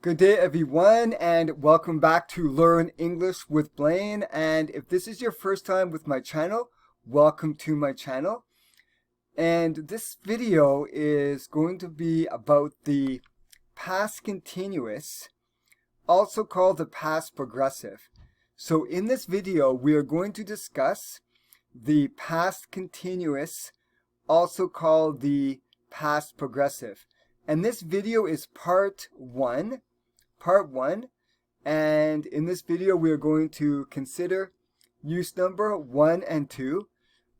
Good day, everyone, and welcome back to Learn English with Blaine. And if this is your first time with my channel, welcome to my channel. And this video is going to be about the past continuous, also called the past progressive. So in this video, we are going to discuss the past continuous, also called the past progressive. And this video is part one, and in this video we are going to consider use number 1 and 2,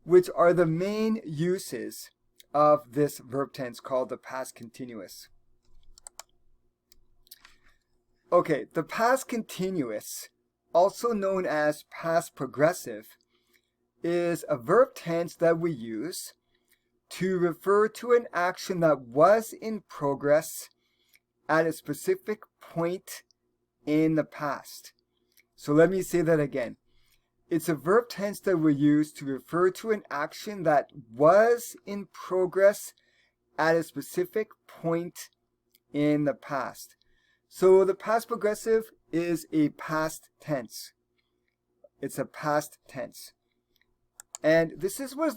which are the main uses of this verb tense called the past continuous. Okay, the past continuous, also known as past progressive, is a verb tense that we use to refer to an action that was in progress at a specific point in the past. So let me say that again. It's a verb tense that we use to refer to an action that was in progress at a specific point in the past. So the past progressive is a past tense. It's a past tense. And this is what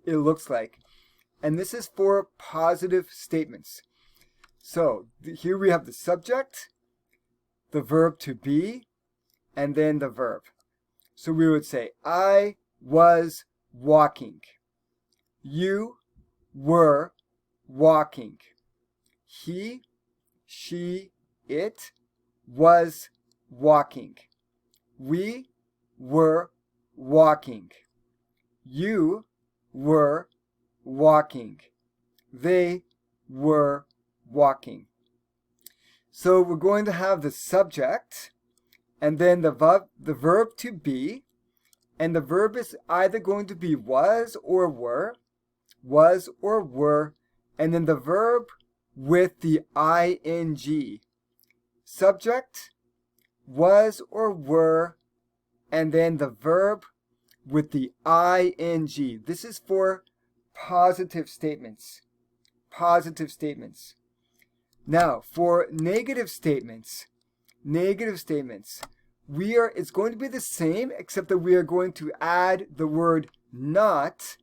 it looks like. And this is for positive statements. So here we have the subject, the verb to be, and then the verb. So we would say, I was walking. You were walking. He, she, it was walking. We were walking. You were walking. They were walking. So we're going to have the subject and then the verb to be, and the verb is either going to be was or were, and then the verb with the ing. Subject, was or were, and then the verb with the ing. This is for positive statements. Positive statements. Now, for negative statements, it's going to be the same, except that we are going to add the word not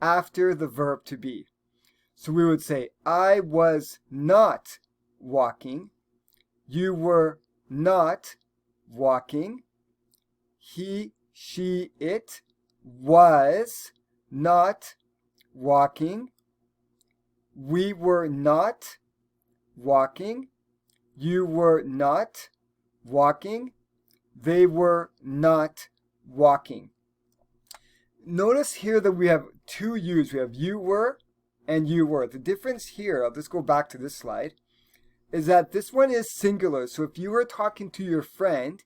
after the verb to be. So we would say, I was not walking. You were not walking. He, she, it was not walking. We were not walking. You were not walking. They were not walking. Notice here that we have two yous. We have you were and you were. The difference here, I'll just go back to this slide, is that this one is singular. So if you were talking to your friend,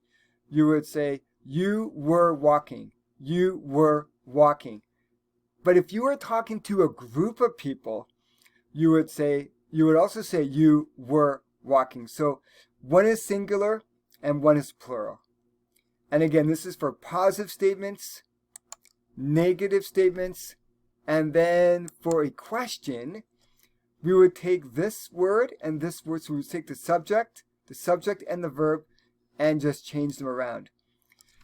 you would say, you were walking. You were walking. But if you were talking to a group of people, you would also say you were walking. So one is singular and one is plural. And again, this is for positive statements, negative statements, and then for a question, we would take this word and this word. So we would take the subject and the verb, and just change them around.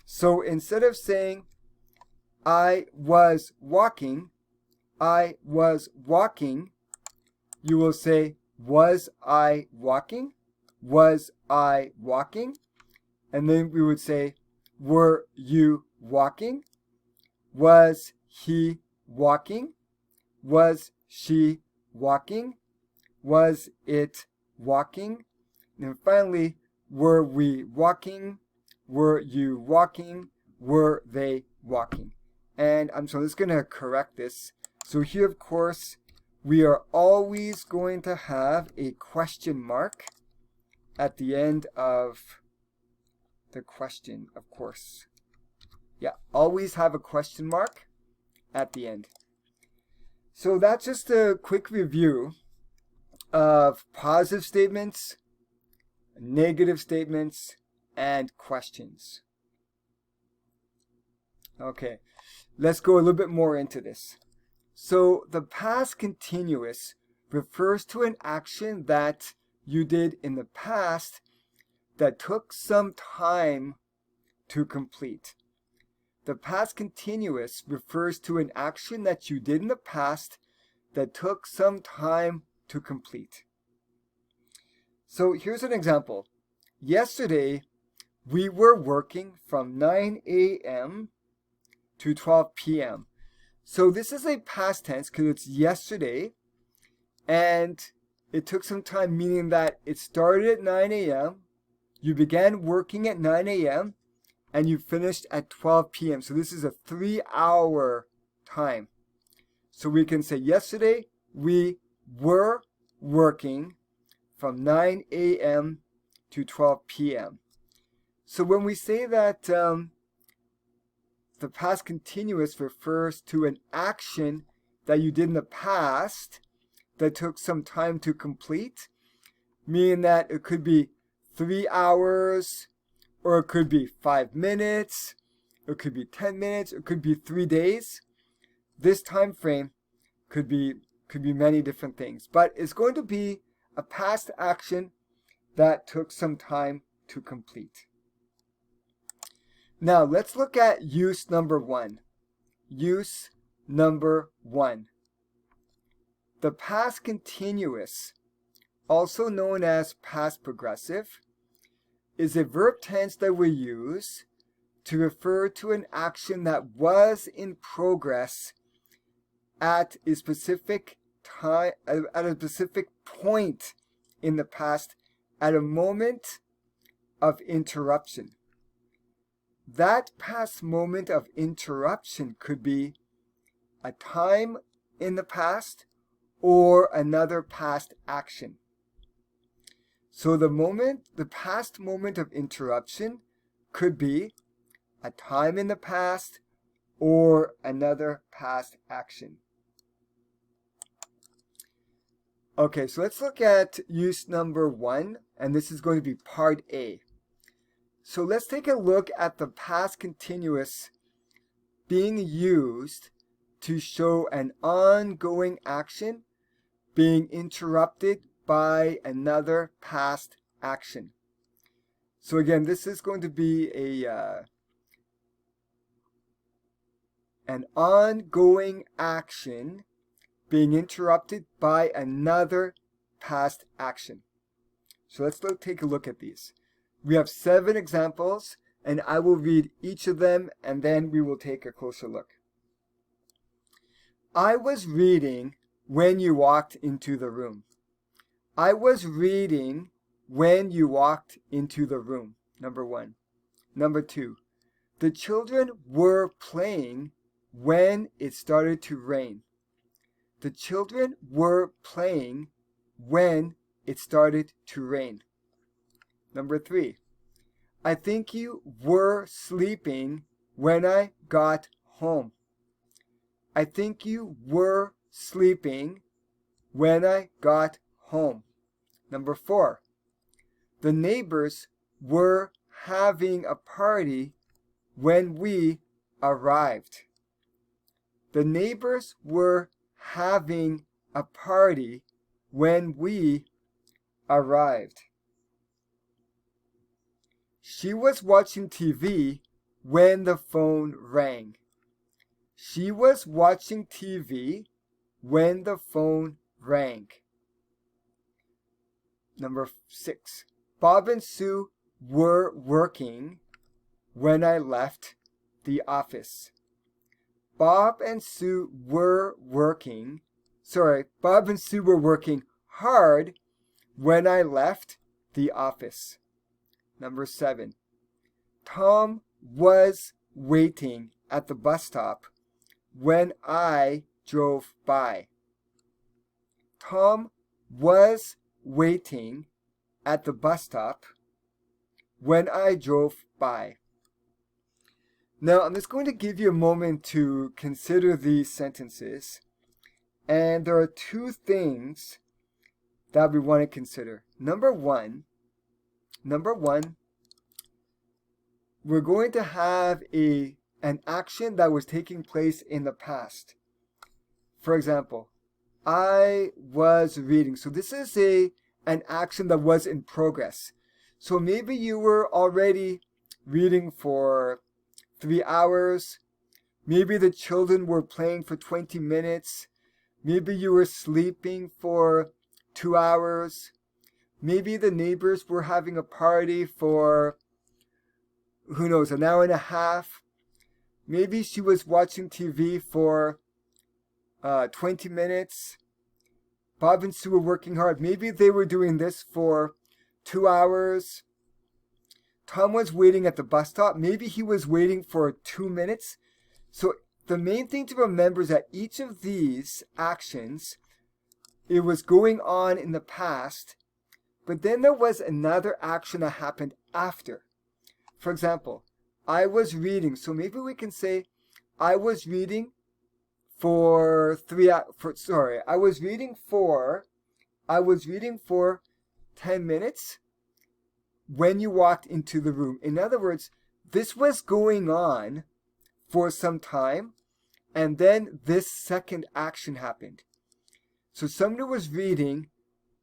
So instead of saying I was walking, you will say, was I walking? Was I walking? And then we would say, were you walking? Was he walking? Was she walking? Was it walking? And finally, were we walking? Were you walking? Were they walking? And I'm just going to correct this. So here, of course, we are always going to have a question mark at the end of the question, of course. Yeah, always have a question mark at the end. So that's just a quick review of positive statements, negative statements, and questions. Okay, let's go a little bit more into this. So the past continuous refers to an action that you did in the past that took some time to complete. The past continuous refers to an action that you did in the past that took some time to complete. So here's an example. Yesterday, we were working from 9 a.m. to 12 p.m. So this is a past tense because it's yesterday, and it took some time, meaning that it started at 9 a.m., you began working at 9 a.m., and you finished at 12 p.m. So this is a 3-hour time. So we can say yesterday we were working from 9 a.m. to 12 p.m. So when we say that the past continuous refers to an action that you did in the past that took some time to complete, meaning that it could be 3 hours, or it could be 5 minutes, it could be 10 minutes, it could be 3 days. This time frame could be many different things, but it's going to be a past action that took some time to complete. Now let's look at use number 1. Use number 1. The past continuous, also known as past progressive, is a verb tense that we use to refer to an action that was in progress at a specific time, at a specific point in the past, at a moment of interruption. That past moment of interruption could be a time in the past or another past action. So the past moment of interruption could be a time in the past or another past action. Okay, so let's look at use number 1, and this is going to be part A. So let's take a look at the past continuous being used to show an ongoing action being interrupted by another past action. So again, this is going to be an ongoing action being interrupted by another past action. So let's take a look at these. We have 7 examples, and I will read each of them, and then we will take a closer look. I was reading when you walked into the room. I was reading when you walked into the room. Number 1. Number 2. The children were playing when it started to rain. The children were playing when it started to rain. Number 3. I think you were sleeping when I got home. I think you were sleeping when I got home. Number 4. The neighbors were having a party when we arrived. The neighbors were having a party when we arrived. She was watching TV when the phone rang. She was watching TV when the phone rang. Number 6. Bob and Sue were working when I left the office. Bob and Sue were working hard when I left the office. Number 7. Tom was waiting at the bus stop when I drove by. Tom was waiting at the bus stop when I drove by. Now, I'm just going to give you a moment to consider these sentences. And there are 2 things that we want to consider. Number one, we're going to have an action that was taking place in the past. For example, I was reading. So this is an action that was in progress. So maybe you were already reading for 3 hours. Maybe the children were playing for 20 minutes. Maybe you were sleeping for 2 hours. Maybe the neighbors were having a party for, who knows, an hour and a half. Maybe she was watching TV for 20 minutes. Bob and Sue were working hard. Maybe they were doing this for 2 hours. Tom was waiting at the bus stop. Maybe he was waiting for 2 minutes. So the main thing to remember is that each of these actions, it was going on in the past, but then there was another action that happened after. For example, I was reading. So maybe we can say I was reading for I was reading for 10 minutes when you walked into the room. In other words, this was going on for some time, and then this second action happened. So somebody was reading,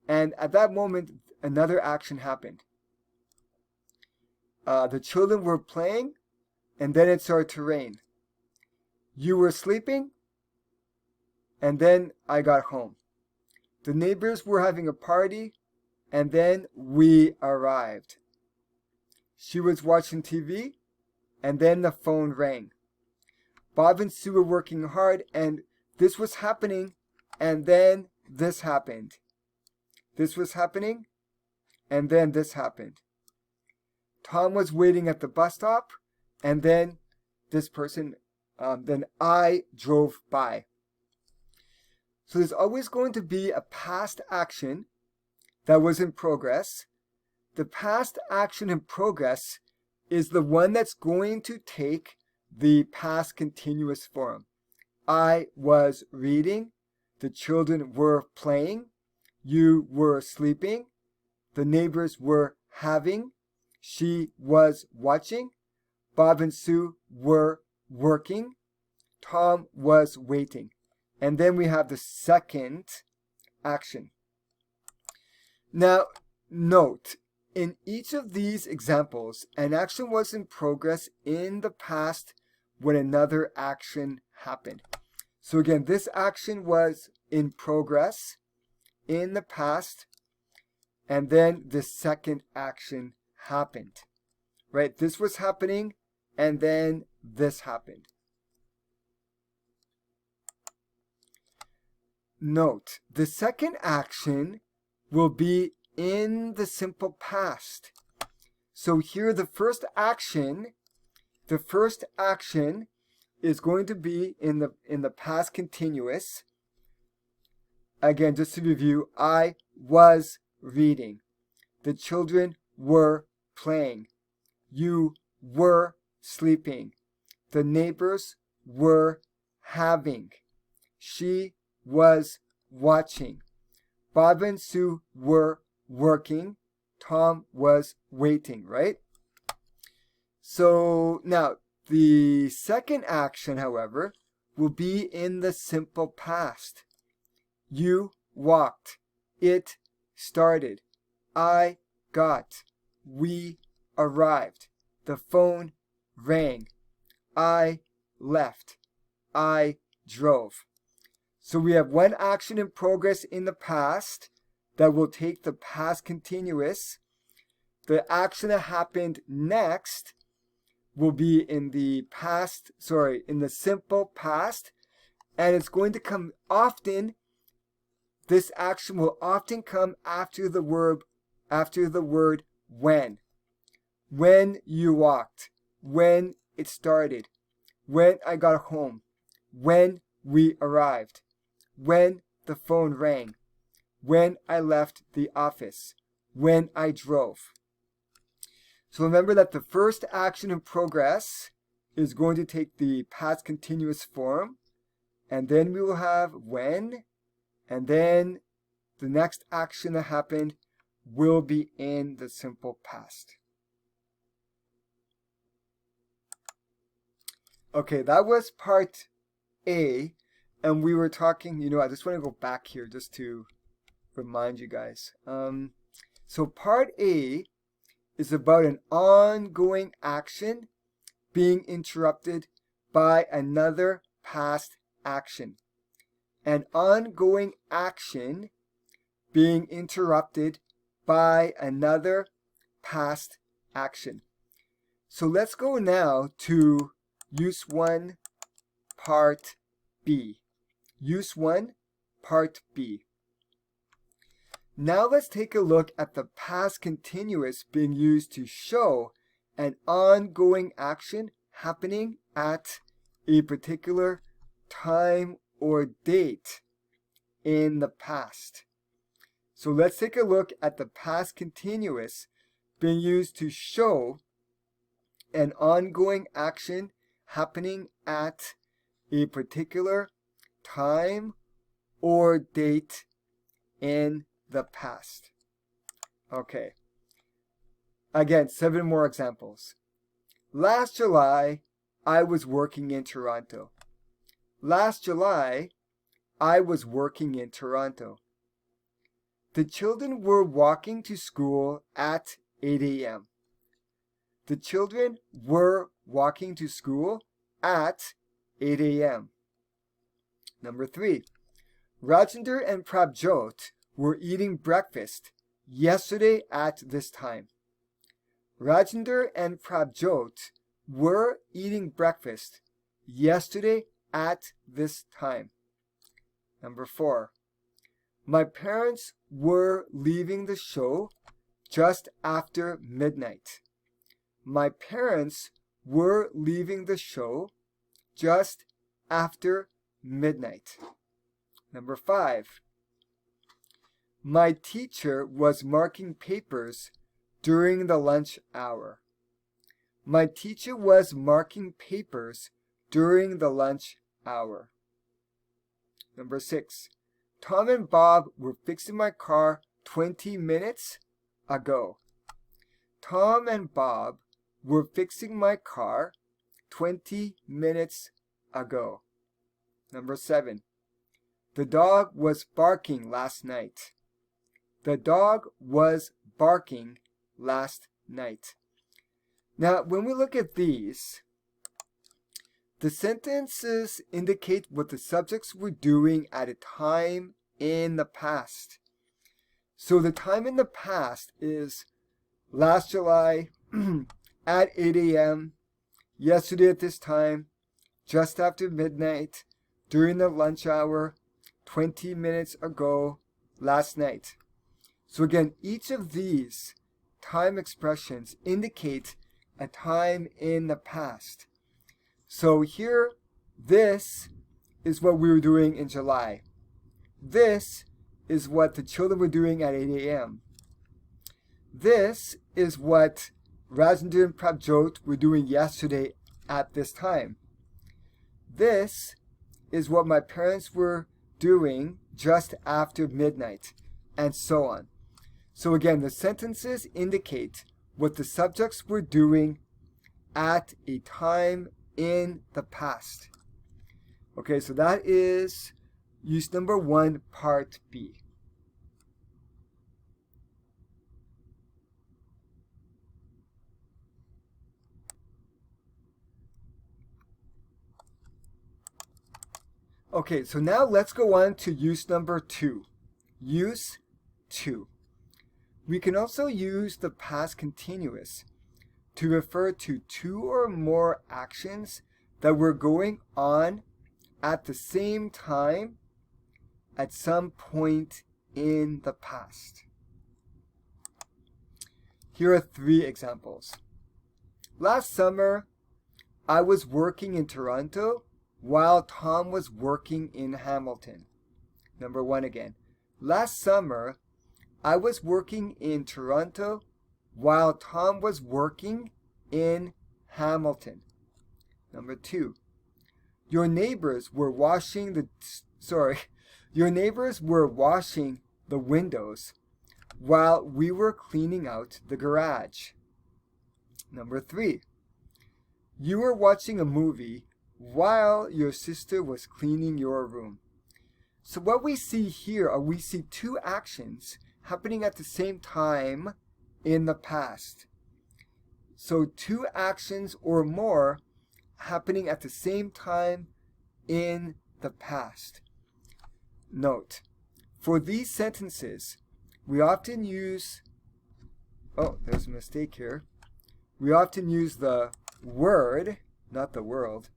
and at that moment, another action happened. The children were playing, and then it started to rain. You were sleeping, and then I got home. The neighbors were having a party, and then we arrived. She was watching TV, and then the phone rang. Bob and Sue were working hard, and this was happening, and then this happened. This was happening, and then this happened. Tom was waiting at the bus stop, and then this person, then I drove by. So there's always going to be a past action that was in progress. The past action in progress is the one that's going to take the past continuous form. I was reading. The children were playing. You were sleeping. The neighbors were having. She was watching. Bob and Sue were working. Tom was waiting. And then we have the second action. Now, note, in each of these examples, an action was in progress in the past when another action happened. So again, this action was in progress in the past, and then the second action happened. Right? This was happening, and then this happened. Note, the second action will be in the simple past. So here the first action is going to be in the past continuous. Again, just to review, I was reading. The children were playing. You were sleeping. The neighbors were having. She was watching. Bob and Sue were working. Tom was waiting, right? So now the second action, however, will be in the simple past. You walked. It started. I got. We arrived. The phone rang. I left. I drove. So we have one action in progress in the past that will take the past continuous. The action that happened next will be in the simple past, and it's going to come often. This action will often come after the word when. When you walked, when it started, when I got home, when we arrived, when the phone rang, when I left the office, when I drove. So remember that the first action in progress is going to take the past continuous form, and then we will have when, and then the next action that happened will be in the simple past. Okay, that was part A, and we were talking, I just want to go back here just to remind you guys. So part A is about an ongoing action being interrupted by another past action. An ongoing action being interrupted by another past action. So let's go now to use 1, part B. Use 1, part B. Now let's take a look at the past continuous being used to show an ongoing action happening at a particular time or date in the past. So let's take a look at the past continuous being used to show an ongoing action happening at a particular time or date in the past. Okay. Again, 7 more examples. Last July, I was working in Toronto. Last July, I was working in Toronto. The children were walking to school at 8 a.m. The children were walking to school at 8 a.m. Number 3. Rajendra and Prabjot were eating breakfast yesterday at this time. Rajendra and Prabjot were eating breakfast yesterday at this time. Number 4. My parents were leaving the show just after midnight. My parents were leaving the show just after midnight. Number 5. My teacher was marking papers during the lunch hour. My teacher was marking papers during the lunch hour. Number 6. Tom and Bob were fixing my car 20 minutes ago. Tom and Bob were fixing my car 20 minutes ago. Number 7. The dog was barking last night. The dog was barking last night. Now, when we look at these, the sentences indicate what the subjects were doing at a time in the past. So the time in the past is last July at 8 a.m., yesterday at this time, just after midnight, during the lunch hour, 20 minutes ago, last night. So again, each of these time expressions indicate a time in the past. So here, this is what we were doing in July. This is what the children were doing at 8 a.m. This is what Rajendra and Prabjot were doing yesterday at this time. This is what my parents were doing just after midnight, and so on. So again, the sentences indicate what the subjects were doing at a time in the past. Okay, so that is use number 1, part B. Okay, so now let's go on to use number 2. Use 2. We can also use the past continuous to refer to 2 or more actions that were going on at the same time at some point in the past. Here are 3 examples. Last summer, I was working in Toronto while Tom was working in Hamilton. Number 1 again. Last summer, I was working in Toronto while Tom was working in Hamilton. Number 2. Your neighbors were washing the windows while we were cleaning out the garage. Number 3. You were watching a movie while your sister was cleaning your room. So what we see here are we see two actions happening at the same time in the past. So two actions or more happening at the same time in the past. Note, for these sentences, we often use, oh, there's a mistake here. We often use the word, not the world.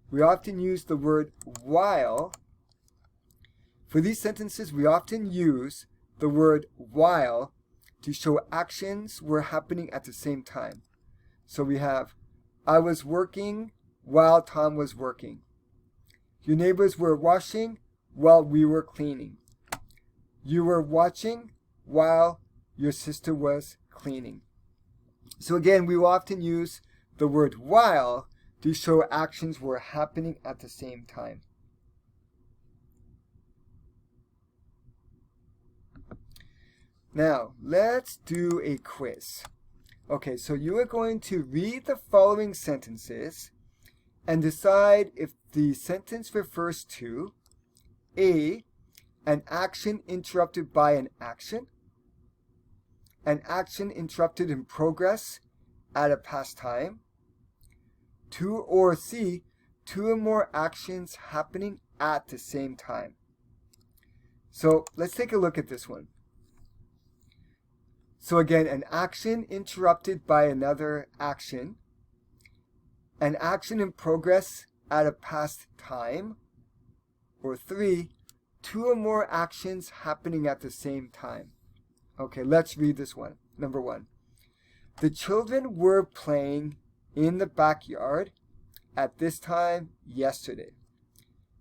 We often use the word while. For these sentences, we often use the word while to show actions were happening at the same time. So we have, I was working while Tom was working. Your neighbors were washing while we were cleaning. You were watching while your sister was cleaning. So again, we will often use the word while to show actions were happening at the same time. Now, let's do a quiz. Okay, so you are going to read the following sentences and decide if the sentence refers to A, an action interrupted by an action interrupted in progress at a past time, 2, or C, two or more actions happening at the same time. So let's take a look at this one. So again, an action interrupted by another action, an action in progress at a past time, or 3, two or more actions happening at the same time. Okay, let's read this one. Number 1. The children were playing in the backyard at this time yesterday.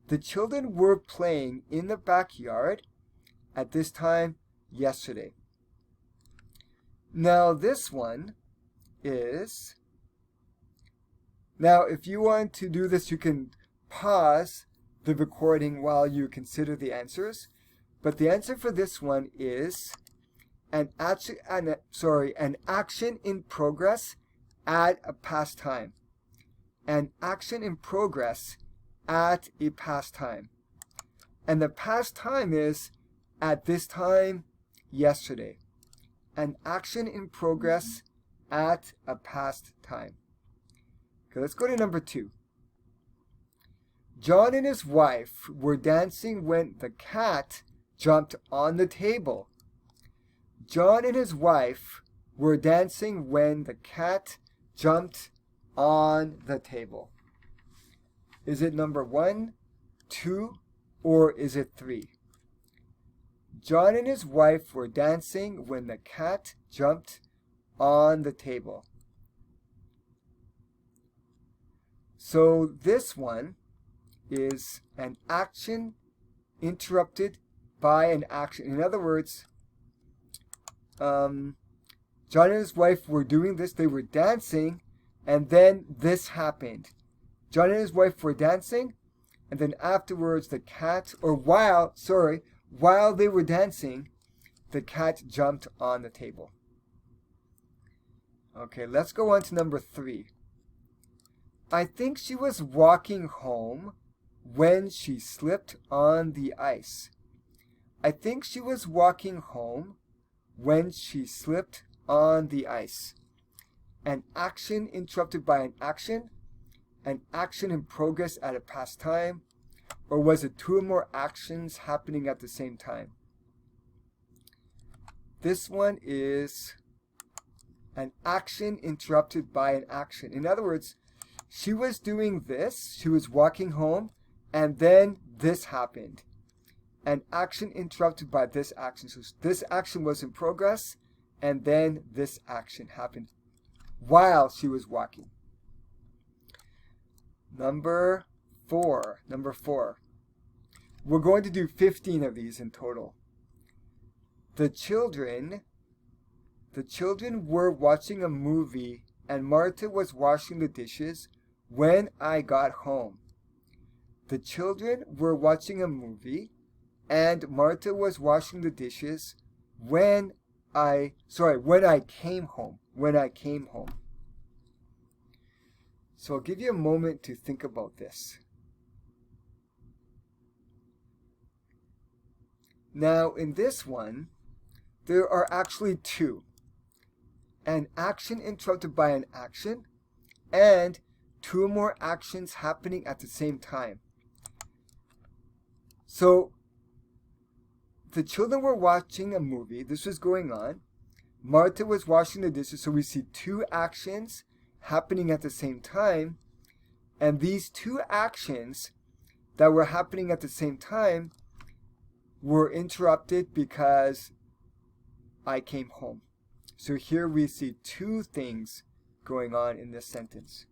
The children were playing in the backyard at this time yesterday. Now this one is, now if you want to do this, you can pause the recording while you consider the answers. But the answer for this one is an action in progress at a past time. An action in progress at a past time. And the past time is at this time yesterday. An action in progress at a past time. Okay, let's go to number 2. John and his wife were dancing when the cat jumped on the table. John and his wife were dancing when the cat jumped on the table. Is it number 1, 2, or is it 3? John and his wife were dancing when the cat jumped on the table. So this one is an action interrupted by an action. In other words, John and his wife were doing this. They were dancing, and then this happened. John and his wife were dancing, and then afterwards the cat, or while they were dancing, the cat jumped on the table. Okay, let's go on to number 3. I think she was walking home when she slipped on the ice. I think she was walking home when she slipped on the ice. An action interrupted by an action in progress at a past time, or was it two or more actions happening at the same time? This one is an action interrupted by an action. In other words, she was doing this, she was walking home, and then this happened. An action interrupted by this action. So this action was in progress, and then this action happened while she was walking. Number 4. We're going to do 15 of these in total. The children were watching a movie, and Martha was washing the dishes when I got home. The children were watching a movie, and Martha was washing the dishes when I came home. So I'll give you a moment to think about this. Now in this one, there are actually two. An action interrupted by an action, and two or more actions happening at the same time. So the children were watching a movie. This was going on. Martha was washing the dishes, so we see two actions happening at the same time. And these two actions that were happening at the same time were interrupted because I came home. So here we see two things going on in this sentence.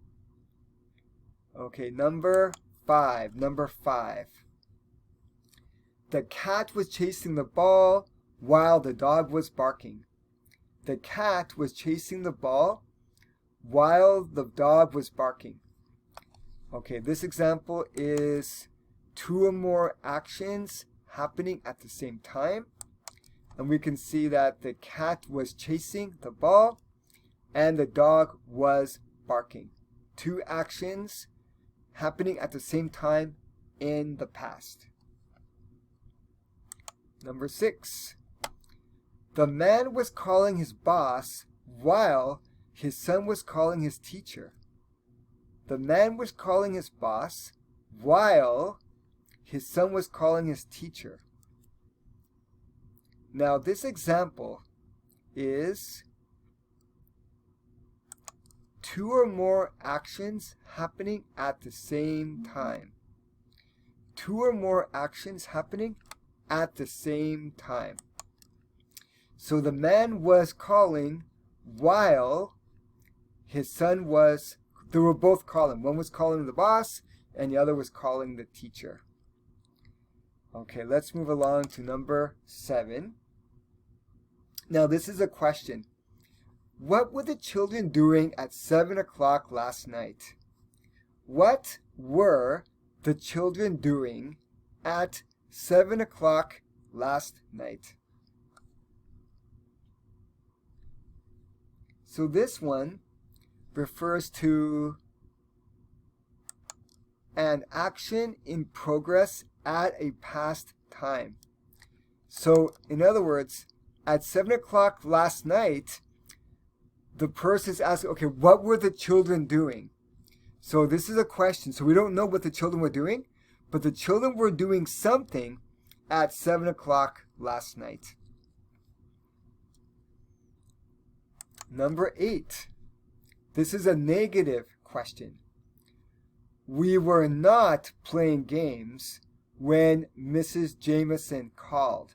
Okay, number five. The cat was chasing the ball while the dog was barking. The cat was chasing the ball while the dog was barking. Okay, this example is two or more actions happening at the same time. And we can see that the cat was chasing the ball and the dog was barking. Two actions happening at the same time in the past. Number 6. The man was calling his boss while his son was calling his teacher. The man was calling his boss while his son was calling his teacher. Now this example is two or more actions happening at the same time. Two or more actions happening at the same time. So the man was calling while his son was, they were both calling. One was calling the boss and the other was calling the teacher. Okay, let's move along to number 7. Now this is a question. What were the children doing at 7 o'clock last night? What were the children doing at 7 o'clock last night? So this one refers to an action in progress at a past time. So in other words, at 7 o'clock last night, the person is asking, okay, what were the children doing? So this is a question. So we don't know what the children were doing, but the children were doing something at 7 o'clock last night. Number 8. This is a negative question. We were not playing games when Mrs. Jameson called.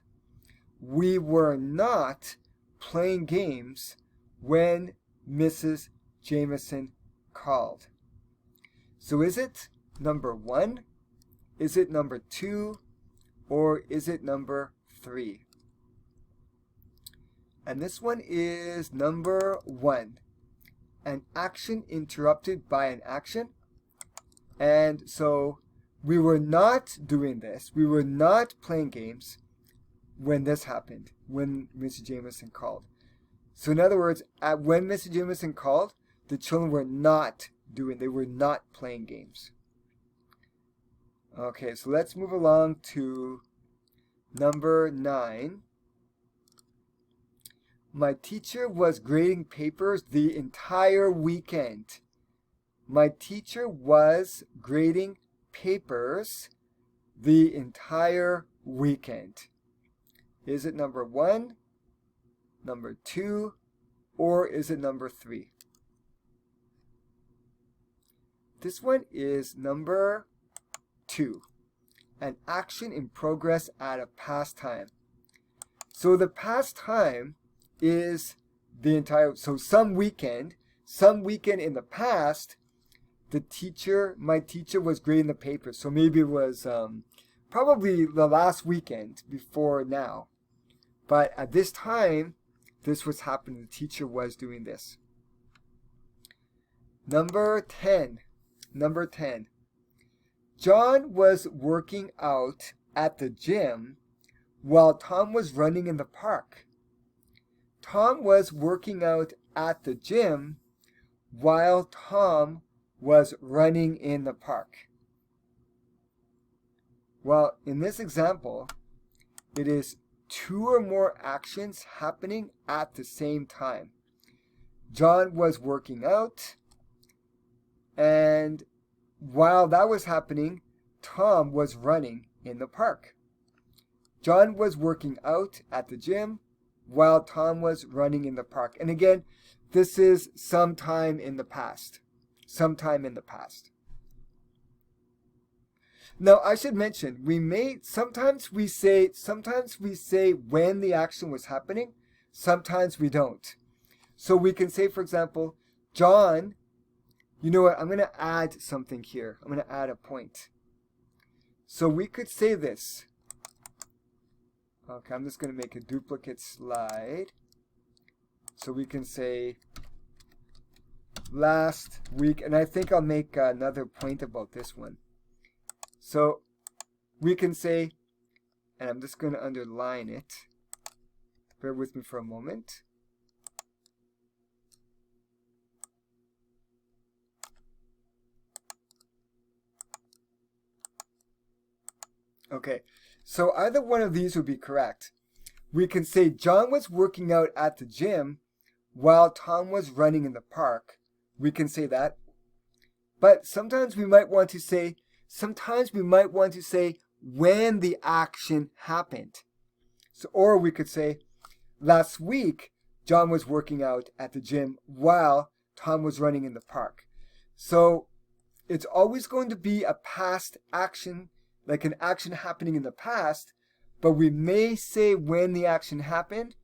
We were not playing games when Mrs. Jameson called. So is it number 1? Is it number 2? Or is it number 3? And this one is number 1. An action interrupted by an action. And so we were not doing this. We were not playing games when this happened, when Mrs. Jameson called. So in other words, when Mrs. Jameson called, the children were not playing games. Okay, so let's move along to number 9. My teacher was grading papers the entire weekend. My teacher was grading papers the entire weekend. Is it number 1, number 2, or is it number 3? This one is number 2. An action in progress at a past time. So the past time is the entire, so some weekend in the past, my teacher was grading the paper. So maybe it was probably the last weekend before now. But at this time, this was happening. The teacher was doing this. Number 10. John was working out at the gym while Tom was running in the park. Tom was working out at the gym while Tom was running in the park. Well, in this example, it is two or more actions happening at the same time. John was working out, and while that was happening, Tom was running in the park. John was working out at the gym while Tom was running in the park. And again, this is sometime in the past. Sometime in the past. Now, I should mention, sometimes we say when the action was happening, sometimes we don't. So we can say, for example, John, you know what, I'm going to add something here. I'm going to add a point. So we could say this. Okay, I'm just going to make a duplicate slide. So we can say last week, and I think I'll make another point about this one. So we can say, and I'm just going to underline it. Bear with me for a moment. Okay, so either one of these would be correct. We can say John was working out at the gym while Tom was running in the park. We can say that. But sometimes we might want to say when the action happened. So, or we could say last week John was working out at the gym while Tom was running in the park. So it's always going to be a past action, like an action happening in the past, but we may say when the action happened,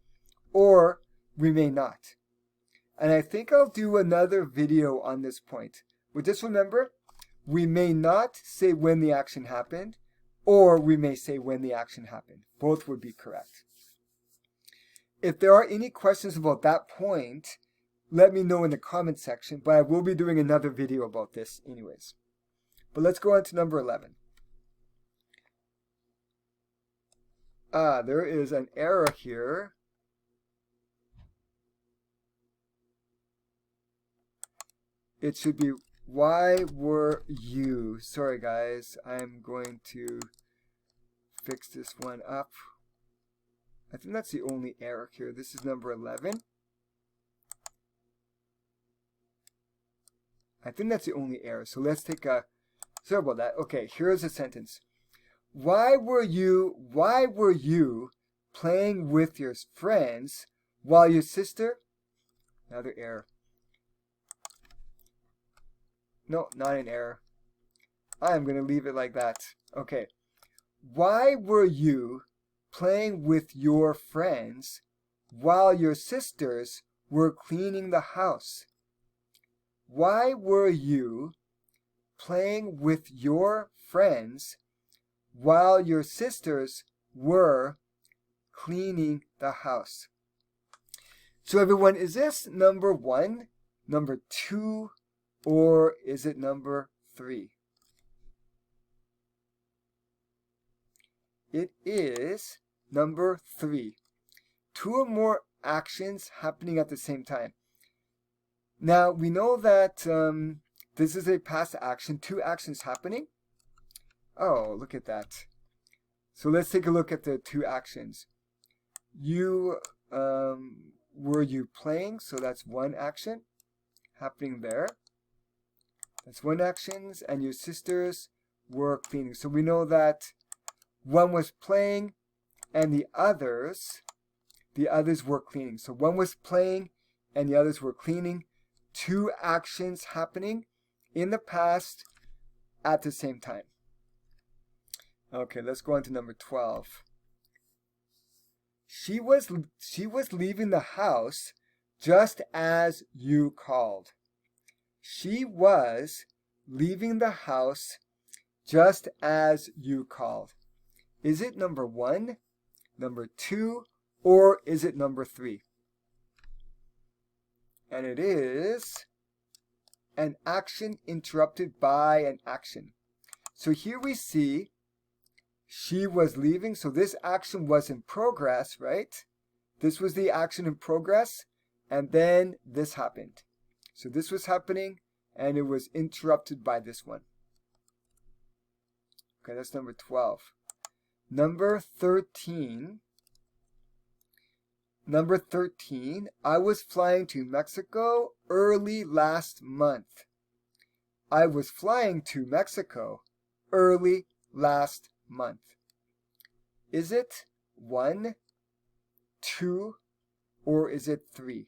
or we may not. And I think I'll do another video on this point. But just remember, we may not say when the action happened, or we may say when the action happened. Both would be correct. If there are any questions about that point, let me know in the comment section, but I will be doing another video about this anyways. But let's go on to number 11. There is an error here. It should be, why were you? Sorry guys, I'm going to fix this one up. I think that's the only error here. This is number 11. I think that's the only error. So let's take a, sorry about that. Okay, here's a sentence. Why were you playing with your friends while your sister, another error. No, not an error. I'm going to leave it like that. Okay. Why were you playing with your friends while your sisters were cleaning the house? Why were you playing with your friends while your sisters were cleaning the house? So everyone, is this number 1, number 2, or is it number 3? It is number 3. 2 or more actions happening at the same time. Now, we know that this is a past action, 2 actions happening. Oh, look at that. So let's take a look at the 2 actions. Were you playing? So that's 1 action happening there. That's 1 action, and your sisters were cleaning. So we know that one was playing and the others were cleaning. So one was playing and the others were cleaning. 2 actions happening in the past at the same time. Okay, let's go on to number 12. She was leaving the house just as you called. She was leaving the house just as you called. Is it number 1, number 2, or is it number 3? And it is an action interrupted by an action. So here we see she was leaving. So this action was in progress, right? This was the action in progress, and then this happened. So this was happening, and it was interrupted by this one. Okay, that's number 12. Number 13. Number 13, I was flying to Mexico early last month. I was flying to Mexico early last month. Is it 1, 2, or is it 3?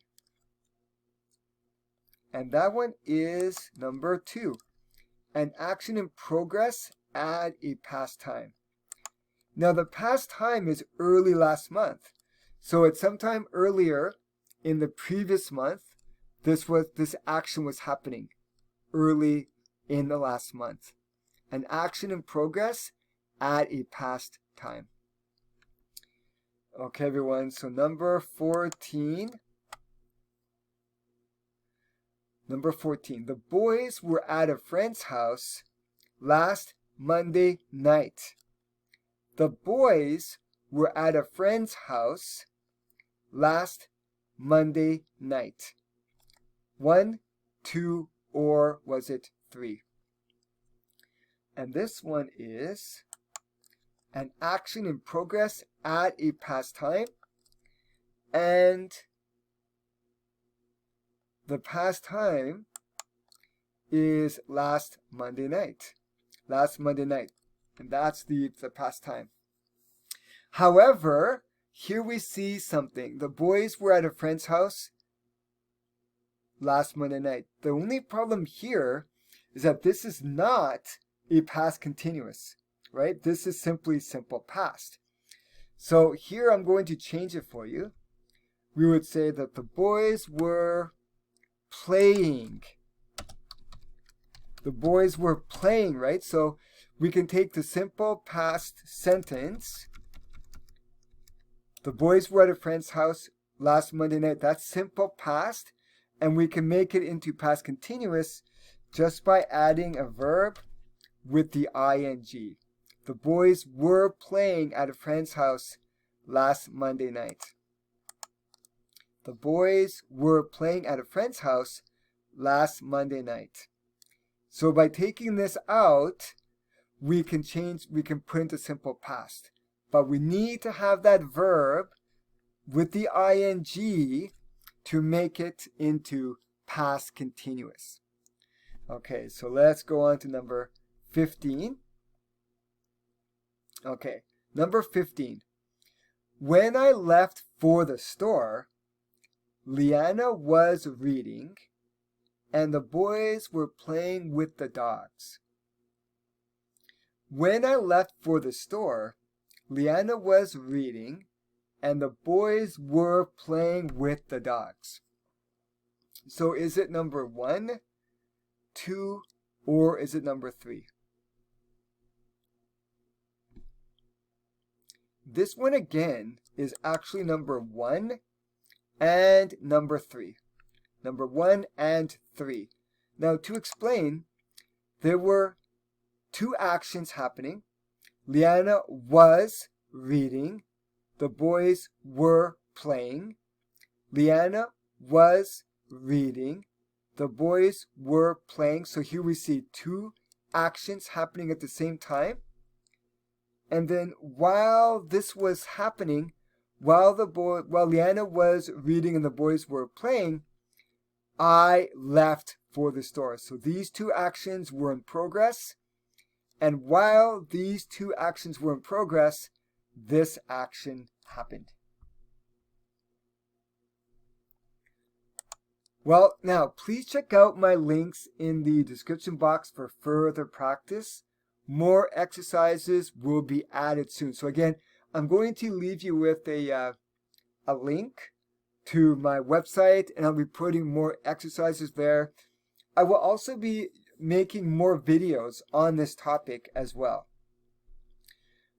And that one is number 2. An action in progress, add a past time. Now the past time is early last month. So it's sometime earlier in the previous month, this action was happening early in the last month. An action in progress, add a past time. Okay, everyone, so number 14. Number 14, the boys were at a friend's house last Monday night. The boys were at a friend's house last Monday night. 1, 2, or was it 3? And this one is an action in progress, add a past time. And the past time is last Monday night. Last Monday night. And that's the past time. However, here we see something. The boys were at a friend's house last Monday night. The only problem here is that this is not a past continuous, right? This is simply simple past. So here I'm going to change it for you. We would say that the boys were playing. The boys were playing, right? So we can take the simple past sentence. The boys were at a friend's house last Monday night. That's simple past. And we can make it into past continuous just by adding a verb with the ing. The boys were playing at a friend's house last Monday night. The boys were playing at a friend's house last Monday night. So by taking this out, we can put into simple past. But we need to have that verb with the ing to make it into past continuous. Okay, so let's go on to number 15. Okay, number 15. When I left for the store, Liana was reading and the boys were playing with the dogs. When I left for the store, Liana was reading and the boys were playing with the dogs. So is it number 1, 2, or is it number 3? This one again is actually number 1 and number 3. Number 1 and 3. Now to explain, there were 2 actions happening. Liana was reading. The boys were playing. Liana was reading. The boys were playing. So here we see 2 actions happening at the same time. And then while this was happening, while Liana was reading and the boys were playing, I left for the store. So these 2 actions were in progress. And while these 2 actions were in progress, this action happened. Well, now please check out my links in the description box for further practice. More exercises will be added soon. So again, I'm going to leave you with a link to my website, and I'll be putting more exercises there. I will also be making more videos on this topic as well.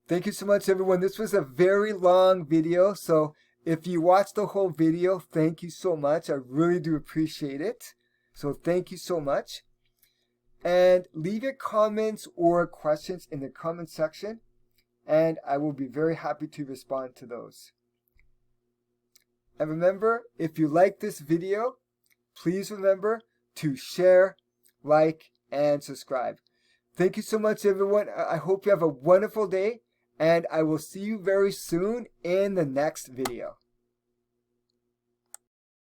Thank you so much, everyone. This was a very long video, so if you watched the whole video, thank you so much. I really do appreciate it. So thank you so much. And leave your comments or questions in the comment section, and I will be very happy to respond to those. And remember, if you like this video, please remember to share, like, and subscribe. Thank you so much, everyone. I hope you have a wonderful day, and I will see you very soon in the next video.